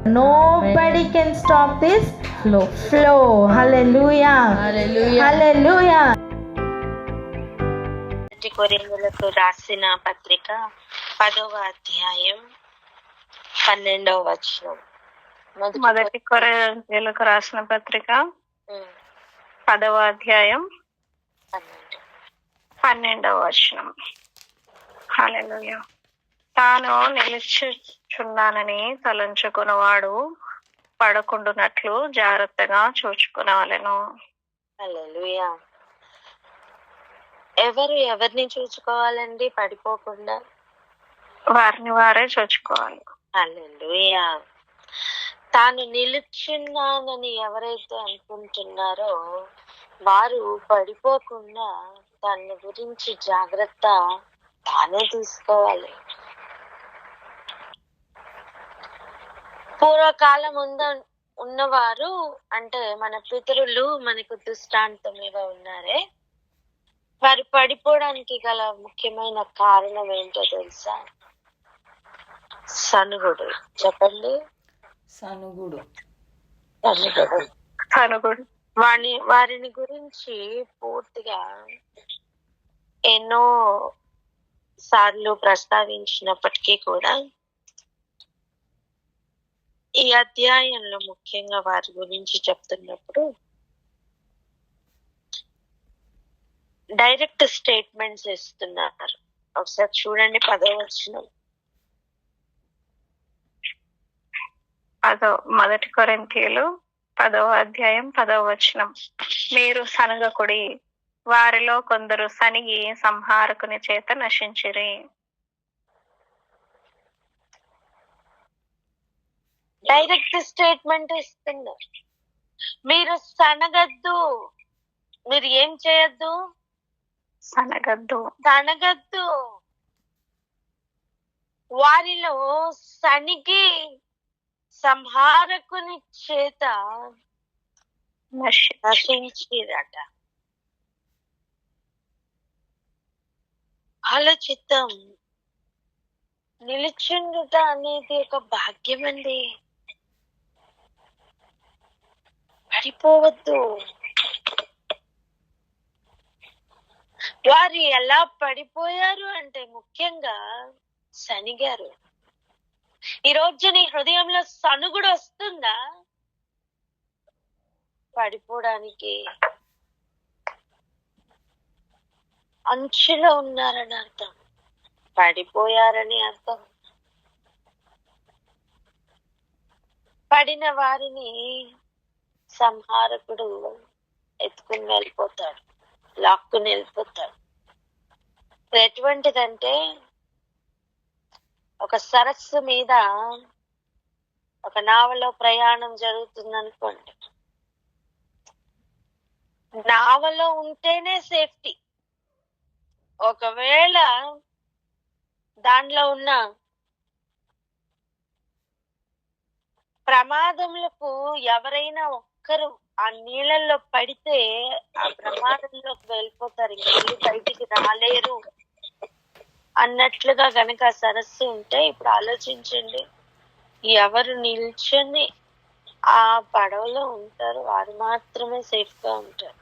Nobody can stop this flow. Hallelujah. Hallelujah. కొరింథీయులకు రాసిన పత్రిక 10వ అధ్యాయం 12వ వచనం. మొదటి కొరింథీయులకు రాసిన పత్రిక 10వ అధ్యాయం 12వ వచనం. హల్లెలూయా. తాను నిలిచిచున్నానని తలంచుకున్నవాడు పడకుండునట్లు జాగ్రత్తగా చూచుకునవలెను. హల్లెలూయా. ఎవరిని చూసుకోవాలండి? పడిపోకుండా వారిని వారే చూచుకోవాలి. హల్లెలూయా. తాను నిలుచున్నానని ఎవరైతే అనుకుంటున్నారో వారు పడిపోకుండా తన గురించి జాగ్రత్త తానే తీసుకోవాలి. పూర్వకాలం ఉన్నవారు అంటే మన పితరులు మనకు దృష్టాంతముగా ఉన్నారే, వారు పడిపోవడానికి గల ముఖ్యమైన కారణం ఏంటో తెలుసా? సనుగుడు. చెప్పండి. సనుగుడు. వారిని గురించి పూర్తిగా ఎన్నో సార్లు ప్రస్తావించినప్పటికీ కూడా ఈ అధ్యాయంలో ముఖ్యంగా వారి గురించి చెప్తున్నప్పుడు డైరెక్ట్ స్టేట్మెంట్స్ ఇస్తున్నారు. ఒకసారి చూడండి 10వ వచనం. మొదటి కొరింథీయులు 10వ అధ్యాయం 10వ వచనం. మీరు సనగకుడి, వారిలో కొందరు సనిగి సంహారకుని చేత నశించిరి. డైరెక్ట్ స్టేట్మెంట్ ఇస్తున్నారు. మీరు సనగద్దు. మీరు ఏం చేయొద్దు? సనగద్దు. వారిలో సనిగి సంహారకుని చేత నశించిరట. ఆలోచిద్దాం. నిలిచిండుట అనేది ఒక భాగ్యం అండి. పడిపోవద్దు. వారు ఎలా పడిపోయారు అంటే ముఖ్యంగా సనిగారు. ఈ రోజు నీ హృదయంలో సనుగుడు వస్తుందా? పడిపోవడానికి అంచులో ఉన్నారని అర్థం, పడిపోయారని అర్థం. పడిన వారిని సంహారకుడు ఎత్తుకుని వెళ్ళిపోతాడు, లాక్కుని వెళ్ళిపోతాడు. ఎటువంటిదంటే ఒక సరస్సు మీద ఒక నావలో ప్రయాణం జరుగుతుంది అనుకోండి. నావలో ఉంటేనే సేఫ్టీ. ఒకవేళ దాంట్లో ఉన్న ప్రమాదములకు ఎవరైనా ఒక్కరు ఆ నీళ్ళల్లో పడితే ఆ ప్రమాదంలోకి వెళ్ళిపోతారు, ఇంకెళ్ళి బయటికి రాలేరు అన్నట్లుగా గనక సరస్సు ఉంటే, ఇప్పుడు ఆలోచించండి, ఎవరు నిల్చొని ఆ పడవలో ఉంటారు వారు మాత్రమే సేఫ్ గా ఉంటారు.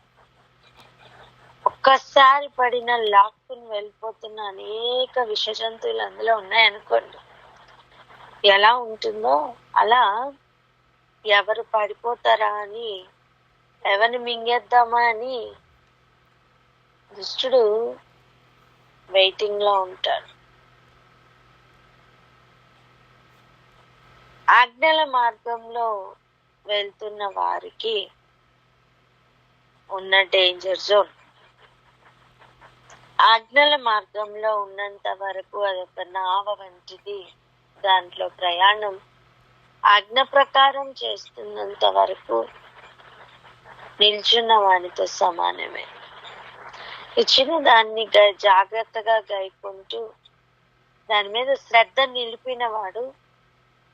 ఒక్కసారి పడిన లాక్కుని వెళ్ళిపోతున్న అనేక విష జంతువులు అందులో ఉన్నాయనుకోండి, ఎలా ఉంటుందో అలా ఎవరు పడిపోతారా అని, ఎవరిని మింగేద్దామా అని దుష్టుడు వెయిటింగ్ లో ఉంటాడు. ఆజ్ఞల మార్గంలో వెళ్తున్న వారికి ఉన్న డేంజర్ జోన్. ఆజ్ఞల మార్గంలో ఉన్నంత వరకు అదొక నావ వంటిది. దాంట్లో ప్రయాణం ఆజ్ఞ ప్రకారం చేస్తున్నంత వరకు నిల్చున్న వానితో సమానమే. ఇచ్చిన దాన్ని జాగ్రత్తగా గైకుంటూ దాని మీద శ్రద్ధ నిలిపిన వాడు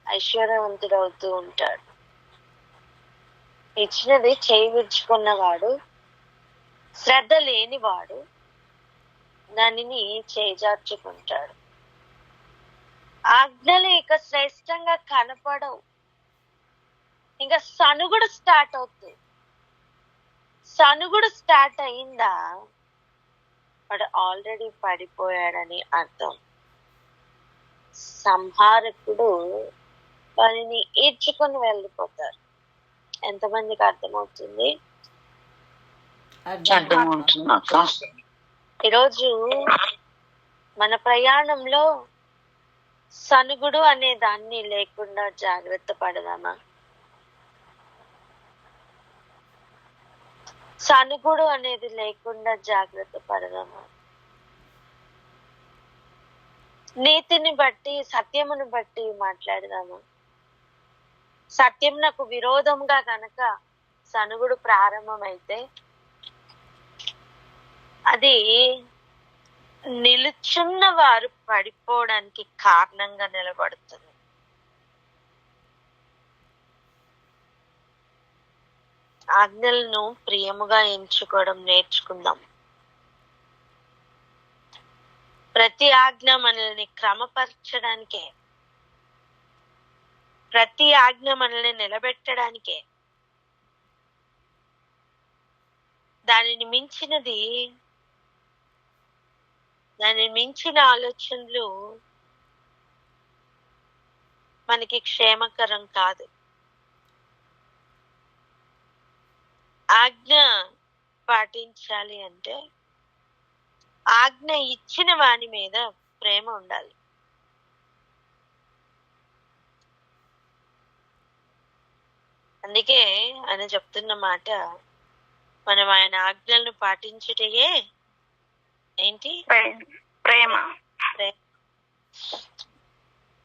ఐశ్వర్యవంతుడవుతూ ఉంటాడు. ఇచ్చినది చేయి విడుచుకున్నవాడు, శ్రద్ధ లేనివాడు దానిని చేజార్చుకుంటాడు. ఆజ్ఞలు ఇక శ్రేష్టంగా కనపడవు. ఇంకా సనుగుడు స్టార్ట్ అవుతుంది. సనుగుడు స్టార్ట్ అయిందా, వాడు ఆల్రెడీ పడిపోయాడని అర్థం. సంహారకుడు వారిని ఈడ్చుకొని వెళ్ళిపోతారు. ఎంతమందికి అర్థమవుతుంది? ఈరోజు మన ప్రయాణంలో సనుగుడు అనే దాన్ని లేకుండా జాగ్రత్త పడదామా? సనుగుడు అనేది లేకుండా జాగ్రత్త పడదామా? నీతిని బట్టి, సత్యమును బట్టి మాట్లాడదామా? సత్యం నాకు విరోధంగా గనక సనుగుడు ప్రారంభమైతే అది నిలుచున్న వారు పడిపోవడానికి కారణంగా నిలబడుతుంది. ఆజ్ఞలను ప్రియముగా ఎంచుకోవడం నేర్చుకుందాం. ప్రతి ఆజ్ఞ మనల్ని క్రమపరచడానికే, ప్రతి ఆజ్ఞ మనల్ని నిలబెట్టడానికే. దానిని మించిన ఆలోచనలు మనకి క్షేమకరం కాదు. ఆజ్ఞ పాటించాలి అంటే ఆజ్ఞ ఇచ్చిన వాని మీద ప్రేమ ఉండాలి. అందుకే ఆయన చెప్తున్న మాట, మనం ఆయన ఆజ్ఞలను పాటించుటయే ఏంటి? ప్రేమ.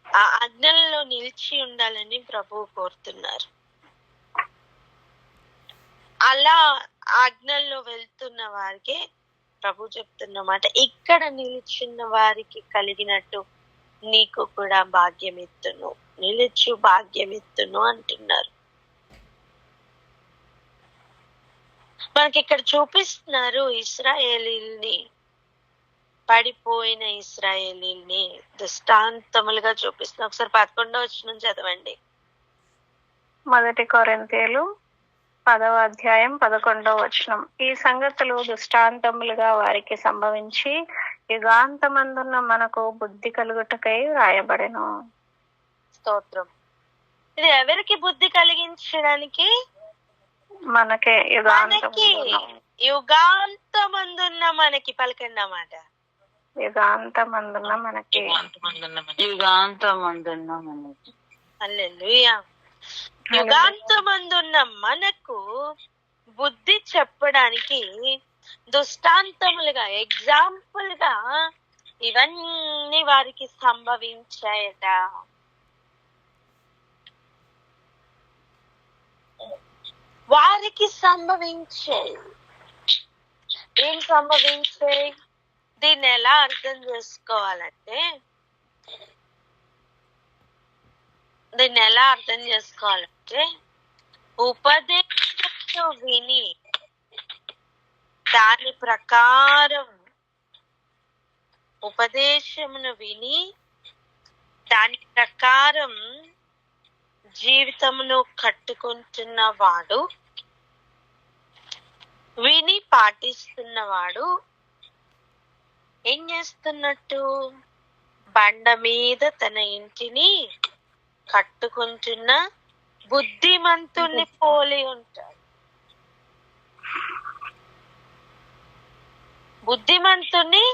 ఆ ఆజ్ఞలలో నిలిచి ఉండాలని ప్రభువు కోరుతున్నారు. అలా ఆజ్ఞల్లో వెళ్తున్న వారికి ప్రభు చెప్తున్న మాట, ఇక్కడ నిలిచిన వారికి కలిగినట్టు నీకు కూడా భాగ్యం ఇత్తును, నిలుచు భాగ్యం ఇత్తును అంటున్నారు. మనకి ఇక్కడ చూపిస్తున్నారు ఇశ్రాయేలీల్ని, పడిపోయిన ఇశ్రాయేలీల్ని దృష్టాంతములుగా చూపిస్తున్నారు. ఒకసారి 11వ వచనం చదవండి. 1 కొరింథీయులు 10వ అధ్యాయం 11వ వచనం. ఈ సంగతులు దృష్టాంతములుగా వారికి సంభవించి యుగాంతమందున్న మనకు బుద్ధి కలుగుటకై రాయబడెను. స్తోత్రం. ఇది ఎవరికి బుద్ధి కలిగించడానికి? మనకే. యుగాంతమందున్న మనకి. పలకండి అన్నమాట. యుగాంతమందున్న మనకి. హల్లెలూయా. యుగాంతమందున్న మనకు బుద్ధి చెప్పడానికి దృష్టాంతములుగా, ఎగ్జాంపుల్ గా ఇవన్నీ వారికి సంభవించాయట. వారికి సంభవించాయి. ఏం సంభవించాయి? దీన్ని ఎలా అర్థం చేసుకోవాలంటే, ఉపదేశం విని దాని ప్రకారం, ఉపదేశమును విని దాని ప్రకారం జీవితమును కట్టుకుంటున్నవాడు, విని పాటిస్తున్నవాడు ఏం చేస్తున్నట్టు? బండ మీద తన ఇంటిని కట్టుకుంటున్న బుద్ధిమంతుణ్ణి పోలి ఉంటాడు. బుద్ధిమంతుణ్ణి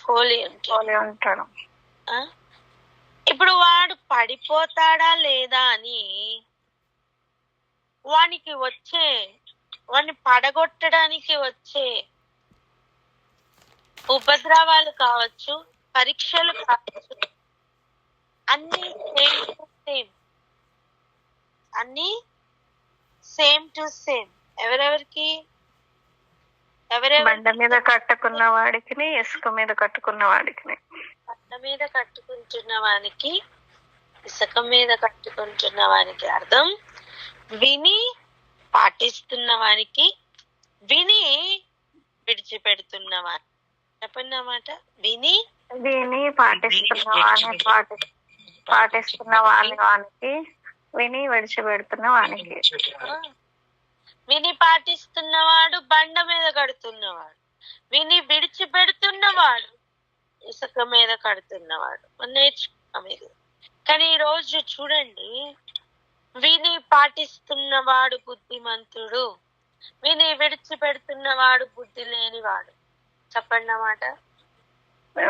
పోలి ఉంటాడు. ఇప్పుడు వాడు పడిపోతాడా లేదా అని వాడిని పడగొట్టడానికి వచ్చే ఉపద్రవాలు కావచ్చు, పరీక్షలు కావచ్చు, అన్ని సేమ్ టు సేమ్. ఎవరెవరికి? బండ మీద కట్టుకున్న వాడికి, ఇసుక మీద కట్టుకున్న వాడికి. బండ మీద కట్టుకుంటున్న వానికి, ఇసుక మీద కట్టుకుంటున్న వానికి అర్థం విని పాటిస్తున్న వానికి, విని విడిచిపెడుతున్న వానికి. చెప్పండి అన్నమాట. విని పాటిస్తున్న వానికి విని విడిచిపెడుతున్న వానికి. విని పాటిస్తున్నవాడు బండ మీద కడుతున్నవాడు, విని విడిచిపెడుతున్నవాడు ఇసుక మీద కడుతున్నవాడు. నేర్చుకున్నాం ఇది. కానీ ఈ రోజు చూడండి, విని పాటిస్తున్నవాడు బుద్ధిమంతుడు, విని విడిచిపెడుతున్నవాడు బుద్ధి లేనివాడు. చెప్పండి అన్నమాట.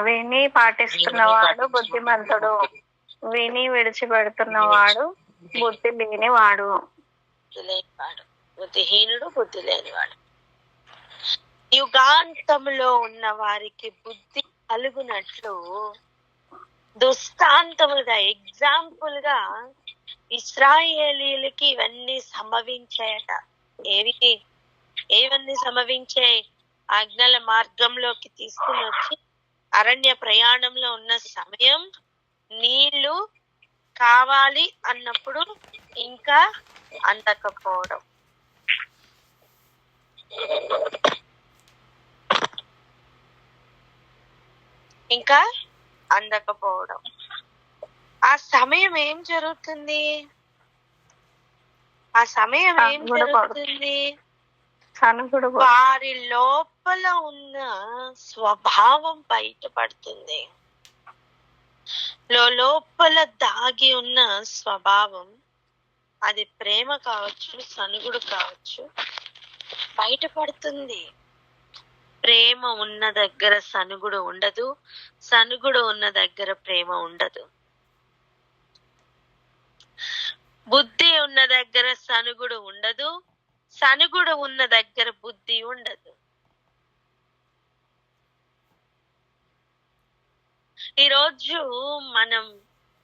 విని పాటిస్తున్నవాడు బుద్ధిమంతుడు, విని విడిచిపెడుతున్నవాడు బుద్ధి లేనివాడు. బుద్ధిహీనుడు, బుద్ధి లేనివాడు. యుగాంతములో ఉన్న వారికి బుద్ధి కలుగునట్లు దృష్టాంతములుగా, ఎగ్జాంపుల్ గా ఇశ్రాయేలీలకి ఇవన్నీ సంభవించాయట. ఏవన్నీ సంభవించాయి? ఆజ్ఞల మార్గంలోకి తీసుకుని వచ్చి అరణ్య ప్రయాణంలో ఉన్న సమయం నీళ్లు కావాలి అన్నప్పుడు ఇంకా అందకపోవడం, ఆ సమయం ఏం జరుగుతుంది? వారి లోపల ఉన్న స్వభావం బయటపడుతుంది. లోపల దాగి ఉన్న స్వభావం, అది ప్రేమ కావచ్చు, సనుగుడు కావచ్చు, బయటపడుతుంది. ప్రేమ ఉన్న దగ్గర సనుగుడు ఉండదు, సనుగుడు ఉన్న దగ్గర ప్రేమ ఉండదు. బుద్ధి ఉన్న దగ్గర సనుగుడు ఉండదు, సనుగుడు ఉన్న దగ్గర బుద్ధి ఉండదు. ఈరోజు మనం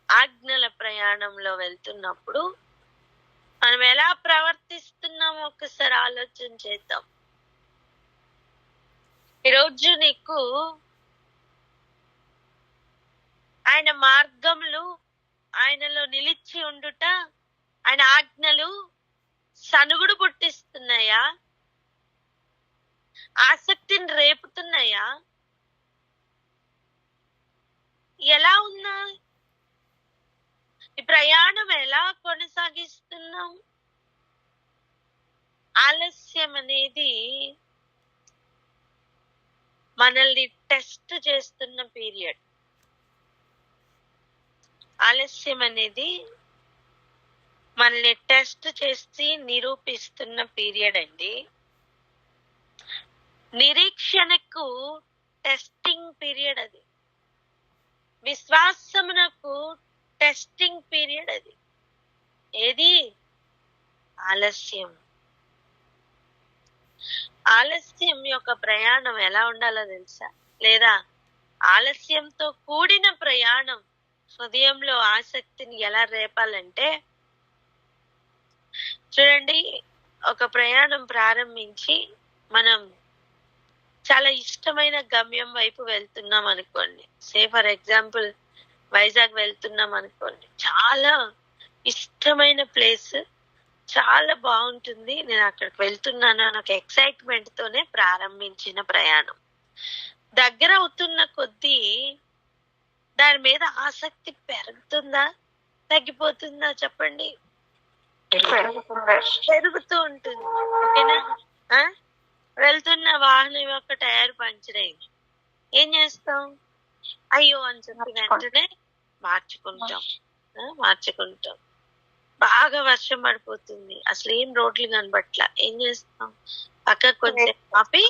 ఆజ్ఞల ప్రయాణంలో వెళ్తున్నప్పుడు మనం ఎలా ప్రవర్తిస్తున్నామో ఒకసారి ఆలోచన చేద్దాం. ఈరోజు నీకు ఆయన మార్గములు, ఆయనలో నిలిచి ఉండుట, ఆయన ఆజ్ఞలు సనుగుడు పుట్టిస్తున్నాయా? ఆసక్తిని రేపుతున్నాయా? ఎలా ఉన్నా ఈ ప్రయాణం ఎలా కొనసాగిస్తున్నాం? ఆలస్యం అనేది మనల్ని టెస్ట్ చేస్తున్న పీరియడ్. ఆలస్యం అనేది మనల్ని టెస్ట్ చేసి నిరూపిస్తున్న పీరియడ్ అండి. నిరీక్షణకు టెస్టింగ్ పీరియడ్ అది. విశ్వాసమునకు టెస్టింగ్ పీరియడ్ అది. ఏది? ఆలస్యం. ఆలస్యం యొక్క ప్రయాణం ఎలా ఉండాలో తెలుసా? లేదా ఆలస్యంతో కూడిన ప్రయాణం హృదయంలో ఆసక్తిని ఎలా రేపాలంటే, చూడండి, ఒక ప్రయాణం ప్రారంభించి మనం చాలా ఇష్టమైన గమ్యం వైపు వెళ్తున్నాం అనుకోండి. ఫర్ ఎగ్జాంపుల్ వైజాగ్ వెళ్తున్నాం అనుకోండి. చాలా ఇష్టమైన ప్లేస్, చాలా బాగుంటుంది, నేను అక్కడికి వెళ్తున్నాను అని ఒక ఎక్సైట్మెంట్ తోనే ప్రారంభించిన ప్రయాణం దగ్గర అవుతున్న కొద్దీ దాని మీద ఆసక్తి పెరుగుతుందా, తగ్గిపోతుందా? చెప్పండి. పెరుగుతూ ఉంటుంది. ఓకేనా? వెళ్తున్న వాహనం యొక్క టైర్ పంచర్ అయింది, ఏం చేస్తాం? అయ్యో అని చెప్పి వెంటనే మార్చుకుంటాం. బాగా వర్షం పడిపోతుంది, అసలు ఏం రోడ్లు కనబట్లా, ఏం చేస్తాం? పక్కకు కొంచెం ఆపి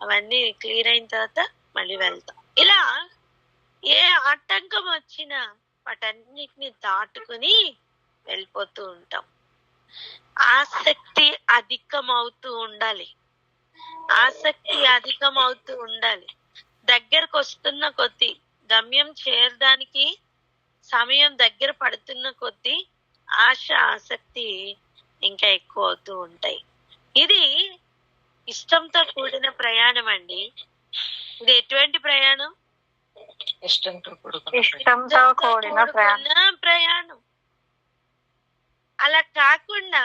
అవన్నీ క్లియర్ అయిన తర్వాత మళ్ళీ వెళ్తాం. ఇలా ఏ ఆటంకం వచ్చినా వాటన్నిటిని దాటుకుని వెళ్ళిపోతూ ఉంటాం. ఆసక్తి అధికమవుతూ ఉండాలి. దగ్గరకు వస్తున్న కొద్దీ, గమ్యం చేరడానికి సమయం దగ్గర పడుతున్న కొద్దీ ఆసక్తి ఇంకా ఎక్కువ అవుతూ ఉంటాయి. ఇది ఇష్టంతో కూడిన ప్రయాణం అండి. ఇది ఎటువంటి ప్రయాణం? ఇష్టంతో కూడిన ప్రయాణం. అలా కాకుండా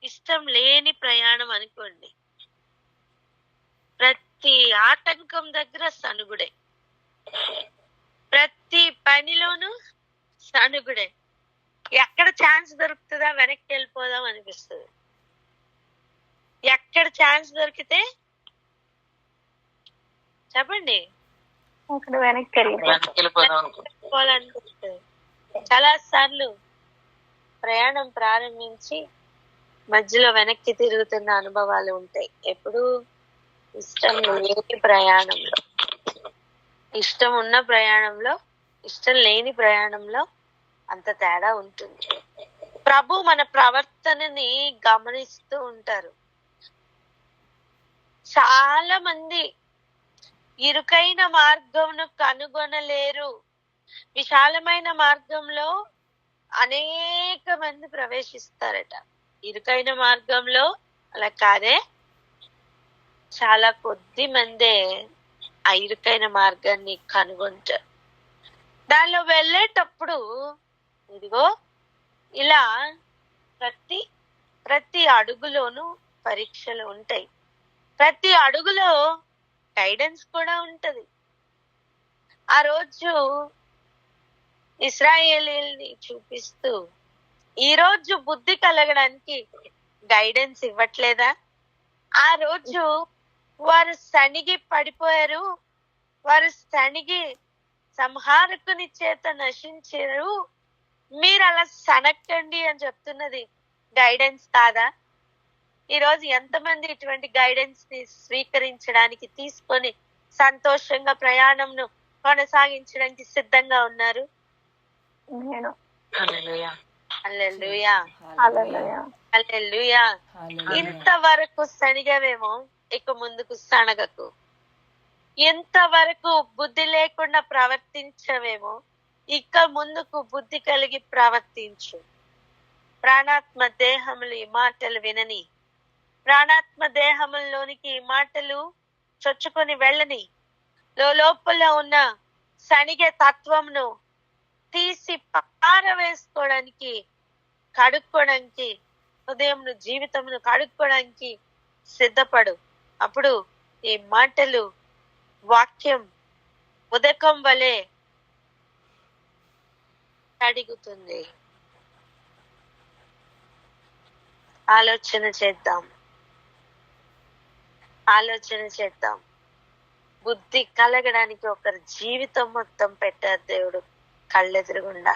ఇష్టం లేని ప్రయాణం అనుకోండి, ప్రతి ఆటంకం దగ్గర సనుగుడే, ప్రతి పనిలోనూ సనుగుడే, ఎక్కడ ఛాన్స్ దొరుకుతుందా వెనక్కి వెళ్ళిపోదాం అనిపిస్తుంది. ఎక్కడ ఛాన్స్ దొరికితే చెప్పండి అక్కడ వెనక్కి వెళ్ళిపోవాలనిపిస్తుంది. చాలా సార్లు ప్రయాణం ప్రారంభించి మధ్యలో వెనక్కి తిరుగుతున్న అనుభవాలు ఉంటాయి. ఎప్పుడు ఇష్టం లేని ప్రయాణంలో, ఇష్టం ఉన్న ప్రయాణంలో, ఇష్టం లేని ప్రయాణంలో అంత తేడా ఉంటుంది. ప్రభు మన ప్రవర్తనని గమనిస్తూ ఉంటారు. చాలా మంది ఇరుకైన మార్గంను కనుగొనలేరు. విశాలమైన మార్గంలో అనేక మంది ప్రవేశిస్తారట. ఇరుకైన మార్గంలో అలా కాదే, చాలా కొద్ది మందే ఆ ఇరుకైన మార్గాన్ని కనుగొంటారు. దానిలో వెళ్ళేటప్పుడు ఇదిగో ఇలా ప్రతి అడుగులోనూ పరీక్షలు ఉంటాయి. ప్రతి అడుగులో గైడెన్స్ కూడా ఉంటది. ఆ రోజు ఇశ్రాయేలీయుల్ని చూపిస్తూ ఈ రోజు బుద్ధి కలగడానికి గైడెన్స్ ఇవ్వట్లేదా? ఆ రోజు వారు సణిగి పడిపోయారు, వారు సణిగి సంహారకుని చేత నశించారు, మీరు అలా సనక్కండి అని చెప్తున్నది గైడెన్స్ కాదా? ఈరోజు ఎంతమంది ఇటువంటి గైడెన్స్ ని స్వీకరించడానికి తీసుకొని సంతోషంగా ప్రయాణంను కొనసాగించడానికి సిద్ధంగా ఉన్నారు? నేను హల్లెలూయా, హల్లెలూయా. హల్లెలూయా. ఇంతవరకు సణిగవేమో ఇక ముందుకు సణగకు. ఇంతవరకు బుద్ధి లేకుండా ప్రవర్తించవేమో ఇక ముందుకు బుద్ధి కలిగి ప్రవర్తించు. ప్రాణాత్మ దేహములు ఈ మాటలు వినని, ప్రాణాత్మ దేహముల్లోనికి ఈ మాటలు చొచ్చుకొని వెళ్ళని, లోపల ఉన్న సణిగే తత్వంను తీసి పారవేసుకోవడానికి, కడుక్కోవడానికి, హృదయంను జీవితంను కడుక్కోవడానికి సిద్ధపడు. అప్పుడు ఈ మాటలు, వాక్యం ఉదకం వలె అడుగుతుంది. ఆలోచన చేద్దాం. బుద్ధి కలగడానికి ఒకరి జీవితం మొత్తం పెట్టారు దేవుడు కళ్ళెదురుగుండా.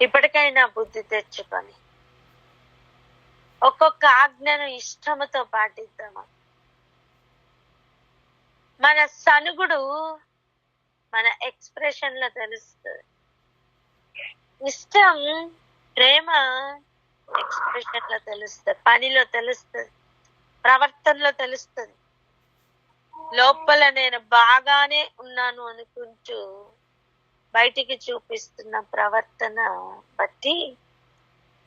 ఇప్పటికైనా బుద్ధి తెచ్చుకొని ఒక్కొక్క ఆజ్ఞను ఇష్టముతో పాటిద్దామా? మన సనుగుడు మన ఎక్స్ప్రెషన్ లో తెలుస్తుంది. ఇష్టం, ప్రేమ ఎక్స్ప్రెషన్ లో తెలుస్తుంది, పనిలో తెలుస్తుంది, ప్రవర్తనలో తెలుస్తుంది. లోపల నేను బాగానే ఉన్నాను అనుకుంటూ బయటికి చూపిస్తున్న ప్రవర్తన బట్టి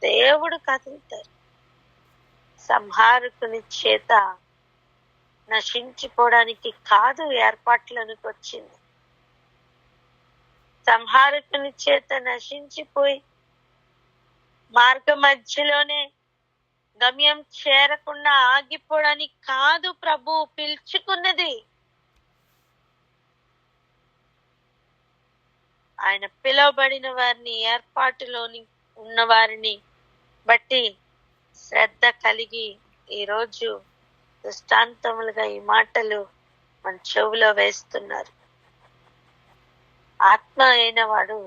దేవుడు కదులుతారు. సంహారకుని చేత నశించిపోవడానికి కాదు ఏర్పాట్లోనికి వచ్చింది. సంహారకుని చేత నశించిపోయి మార్గ మధ్యలోనే గమ్యం చేరకుండా ఆగిపోవడానికి కాదు ప్రభు పిలుచుకున్నది. ఆయన పిలువబడిన వారిని, ఏర్పాటులోని ఉన్న వారిని బట్టి శ్రద్ధ కలిగి ఈరోజు దృష్టాంతములుగా ఈ మాటలు మన చెవులో వేస్తున్నారు. ఆత్మ అయిన వాడు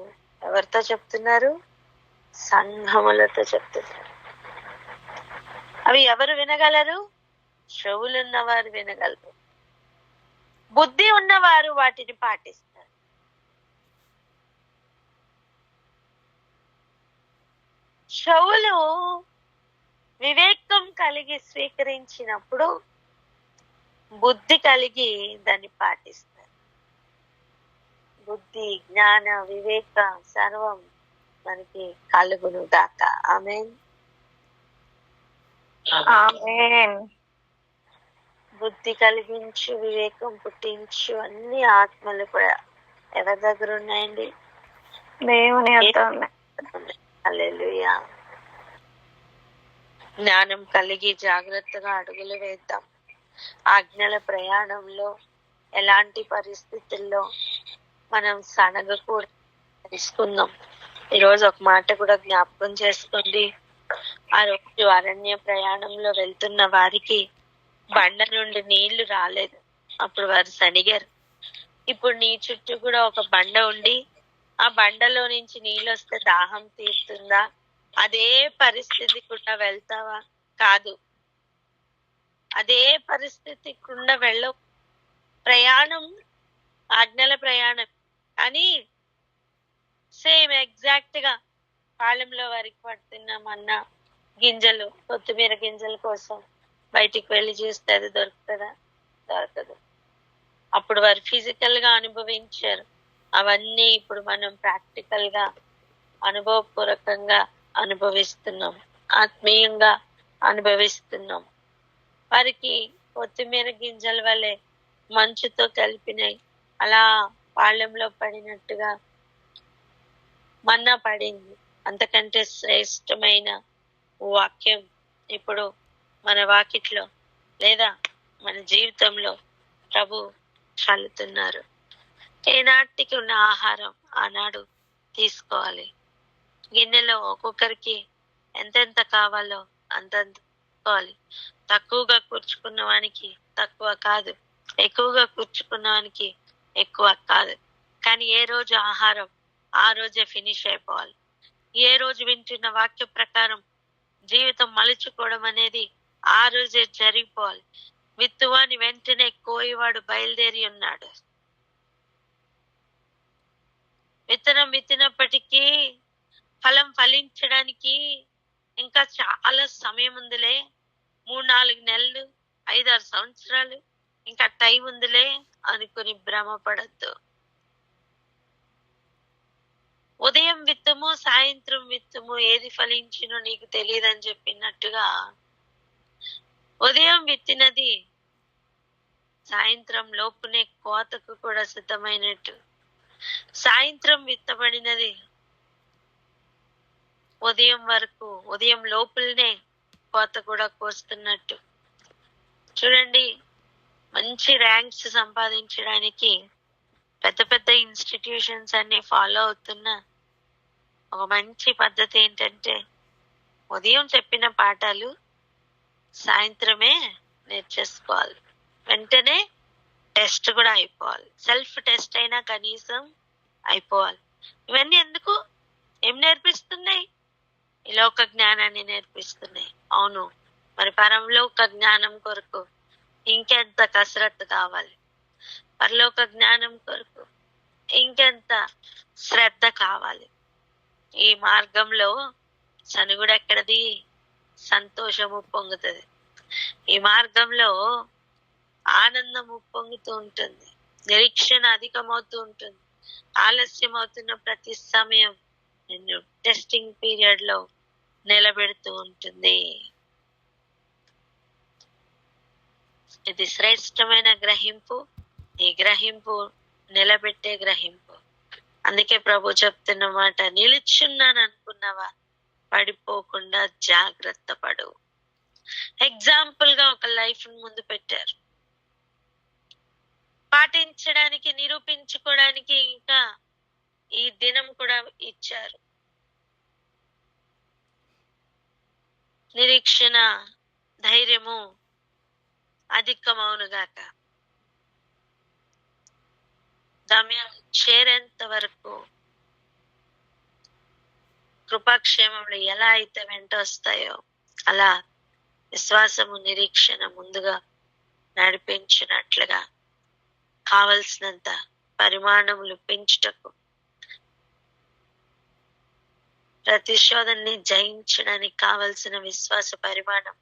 ఎవరితో చెప్తున్నారు? సంఘములతో చెప్తున్నారు. అవి ఎవరు వినగలరు? చెవులున్నవారు వినగలరు. బుద్ధి ఉన్నవారు వాటిని పాటిస్తారు. చెవులు వివేకం కలిగి స్వీకరించినప్పుడు బుద్ధి కలిగి దాన్ని పాటిస్తారు. బుద్ధి, జ్ఞాన, వివేక సర్వం మనకి కలుగును గాక. ఆమేన్. ఆమేన్. బుద్ధి కలిగించు, వివేకం పుట్టించు అన్ని ఆత్మలు కూడా ఎవరి దగ్గర ఉన్నాయండి? దేవుని వద్ద ఉన్నాయి. హల్లెలూయా. జ్ఞానం కలిగి జాగ్రత్తగా అడుగులు వేద్దాం. ఆజ్ఞల ప్రయాణంలో ఎలాంటి పరిస్థితుల్లో మనం సనగకూడదు తెలుసుకుందాం. ఈరోజు ఒక మాట కూడా జ్ఞాపకం చేసుకోండి. ఆ రోజు అరణ్య ప్రయాణంలో వెళ్తున్న వారికి బండ నుండి నీళ్లు రాలేదు, అప్పుడు వారు సనిగారు. ఇప్పుడు నీ చుట్టూ కూడా ఒక బండ ఉండి ఆ బండలో నుంచి నీళ్ళు వస్తే దాహం తీరుతుందా? అదే పరిస్థితి కూడా వెళ్తావా? కాదు. అదే పరిస్థితి కూడా వెళ్ళవు. ప్రయాణం ఆజ్ఞల ప్రయాణం, కానీ సేమ్ ఎగ్జాక్ట్ గా పాలెంలో వారికి పడుతున్నామన్నా గింజలు, కొత్తిమీర గింజల కోసం బయటికి వెళ్ళి చూస్తే అది దొరుకుతుందా? దొరకదు. అప్పుడు వారు ఫిజికల్ గా అనుభవించారు. అవన్నీ ఇప్పుడు మనం ప్రాక్టికల్ గా అనుభవపూర్వకంగా అనుభవిస్తున్నాం, ఆత్మీయంగా అనుభవిస్తున్నాం. వారికి కొత్తిమీర గింజల వలె మంచుతో కలిపినాయి, అలా పాళ్యంలో పడినట్టుగా మన్నా పడింది. అంతకంటే శ్రేష్టమైన వాక్యం ఇప్పుడు మన వాకిట్లో లేదా మన జీవితంలో ప్రభు చల్లుతున్నారు. ఏనాటికి ఉన్న ఆహారం ఆనాడు తీసుకోవాలి. గిన్నెలో ఒక్కొక్కరికి ఎంతెంత కావాలో అంతంత తీసుకోవాలి. తక్కువగా కూర్చుకున్న వానికి తక్కువ కాదు, ఎక్కువగా కూర్చుకున్న వానికి ఎక్కువ కాదు. కానీ ఏ రోజు ఆహారం ఆ రోజే ఫినిష్ అయిపోవాలి. ఏ రోజు వింటున్న వాక్య ప్రకారం జీవితం మలుచుకోవడం అనేది ఆ రోజే జరిగిపోవాలి. విత్తువాని వెంటనే కోయివాడు బయలుదేరి ఉన్నాడు. విత్తనం విత్తినప్పటికీ ఫలం ఫలించడానికి ఇంకా చాలా సమయం ఉందిలే, 3-4 నెలలు, 5-6 సంవత్సరాలు ఇంకా టైం ఉందిలే అనుకుని భ్రమపడద్దు. ఉదయం విత్తము సాయంత్రం విత్తము ఏది ఫలించినో నీకు తెలియదని చెప్పినట్టుగా ఉదయం విత్తినది సాయంత్రం లోపునే కోతకు కూడా సిద్ధమైనట్టు, సాయంత్రం విత్తబడినది ఉదయం లోపులనే కోత కూడా కోస్తున్నట్టు. చూడండి, మంచి ర్యాంక్స్ సంపాదించడానికి పెద్ద పెద్ద ఇన్స్టిట్యూషన్స్ అన్ని ఫాలో అవుతున్న ఒక మంచి పద్ధతి ఏంటంటే ఉదయం చెప్పిన పాఠాలు సాయంత్రమే నేర్చేసుకోవాలి. వెంటనే టెస్ట్ కూడా అయిపోవాలి. సెల్ఫ్ టెస్ట్ అయినా కనీసం అయిపోవాలి. ఇవన్నీ ఎందుకు? ఏం నేర్పిస్తున్నాయి? ఈ లోక జ్ఞానాన్ని నేర్పిస్తున్నాయి. అవును, మరి పరలోక జ్ఞానం కొరకు ఇంకెంత కసరత్తు కావాలి, పరలోక జ్ఞానం కొరకు ఇంకెంత శ్రద్ధ కావాలి. ఈ మార్గంలో సనుగుడు ఎక్కడది? సంతోషము పొంగుతుంది. ఈ మార్గంలో ఆనందము పొంగుతూ ఉంటుంది, నిరీక్షణ అధికమవుతూ ఉంటుంది. ఆలస్యం అవుతున్న ప్రతి సమయం నిన్ను టెస్టింగ్ పీరియడ్ లో నిలబెడుతూ ఉంటుంది. ఇది శ్రేష్టమైన గ్రహింపు. ఈ గ్రహింపు నిలబెట్టే గ్రహింపు. అందుకే ప్రభు చెప్తున్న మాట, నిలుచున్నాను అనుకున్నావా, పడిపోకుండా జాగ్రత్త పడు. ఎగ్జాంపుల్ గా ఒక లైఫ్ ముందు పెట్టారు, పాటించడానికి, నిరూపించుకోవడానికి ఇంకా ఈ దినం కూడా ఇచ్చారు. నిరీక్షణ ధైర్యము అధికమవునుగాక. గమ్యం చేరేంత వరకు కృపాక్షేమములు ఎలా అయితే వెంట వస్తాయో అలా విశ్వాసము నిరీక్షణ ముందుగా నడిపించినట్లుగా కావలసినంత పరిమాణములు పెంచుటకు, ప్రతిశోధనని జయించడానికి కావలసిన విశ్వాస పరిమాణం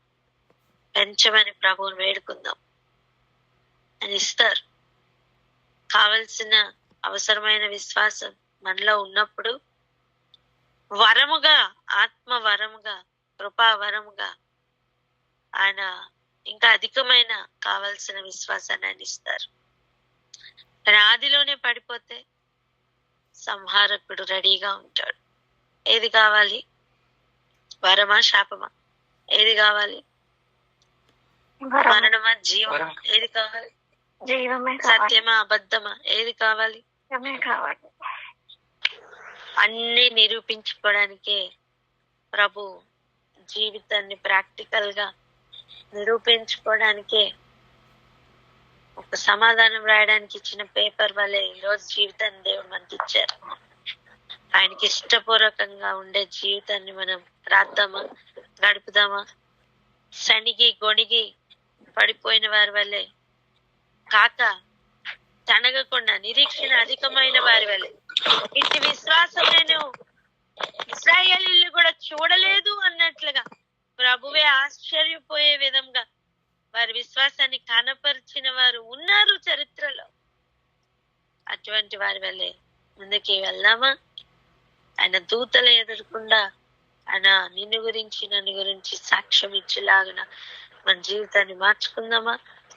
పెంచమని ప్రభువుని వేడుకుందాం. అని ఇస్తారు. కావలసిన అవసరమైన విశ్వాసం మనలో ఉన్నప్పుడు వరముగా, ఆత్మ వరముగా, కృపా వరముగా ఆయన ఇంకా అధికమైన కావలసిన విశ్వాసాన్ని ఆయన ఇస్తారు. కానీ ఆదిలోనే పడిపోతే సంహారకుడు రెడీగా ఉంటాడు. ఏది కావాలి? వరమా శాపమా? ఏది కావాలి? మరణమా జీవమా? ఏది కావాలి? జీవమే సత్యమా అబద్ధమా? ఏది కావాలి? కావాలి. అన్ని నిరూపించుకోవడానికే ప్రభు జీవితాన్ని ప్రాక్టికల్ గా నిరూపించుకోవడానికే ఒక సమాధానం రాయడానికి ఇచ్చిన పేపర్ వల్లే ఈరోజు జీవితాన్ని దేవుడు మనకి ఇచ్చారు. ఆయనకి ఇష్టపూర్వకంగా ఉండే జీవితాన్ని మనం రాద్దామా, గడుపుదామా? సనిగి గొణిగి పడిపోయిన వారి వల్లే కాక తనగకుండా నిరీక్షణ అధికమైన వారి వల్లే ఇట్టి విశ్వాసం నేను ఇశ్రాయేలీయులు కూడా చూడలేదు అన్నట్లుగా ప్రభువే ఆశ్చర్యపోయే విధంగా వారి విశ్వాసాన్ని కనపరిచిన వారు ఉన్నారు చరిత్రలో. అటువంటి వారి వల్లే ముందుకి వెళ్దామా? ఆయన దూతలు ఎదురకుండా ఆయన నిన్ను గురించి నన్ను గురించి సాక్ష్యం ఇచ్చేలాగా మన జీవితాన్ని మార్చుకుందామా?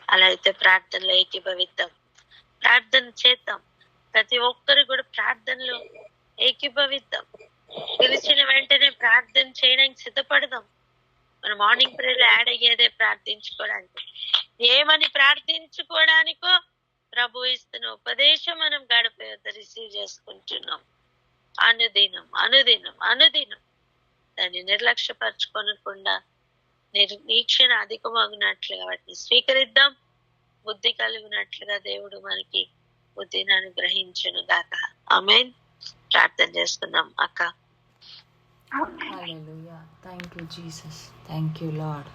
అలా అయితే ప్రార్థనలో ఏకీభవిద్దాం, ప్రార్థన చేద్దాం. ప్రతి ఒక్కరు కూడా ప్రార్థనలో ఏకీభవిద్దాం. పిలిచిన వెంటనే ప్రార్థన చేయడానికి సిద్ధపడదాం. మన మార్నింగ్ ప్రేయర్ లో యాడ్ అయ్యేదే ప్రార్థించుకోవడానికి. ఏమని ప్రార్థించుకోవడానికో ప్రభు ఇస్తున్న ఉపదేశం మనం గడప రిసీవ్ చేసుకుంటున్నాం. అనుదినం అనుదినం అనుదినం దాన్ని నిర్లక్ష్యపరచుకోనకుండా నిరీక్షణ అధికమగినట్లుగా వాటిని స్వీకరిద్దాం. బుద్ధి కలిగినట్లుగా దేవుడు మనకి బుద్ధిని అనుగ్రహించును గాక. ఆమేన్. ప్రార్థన చేసుకుందాం అక్క. Hallelujah. Thank you, Jesus. Thank you, Lord.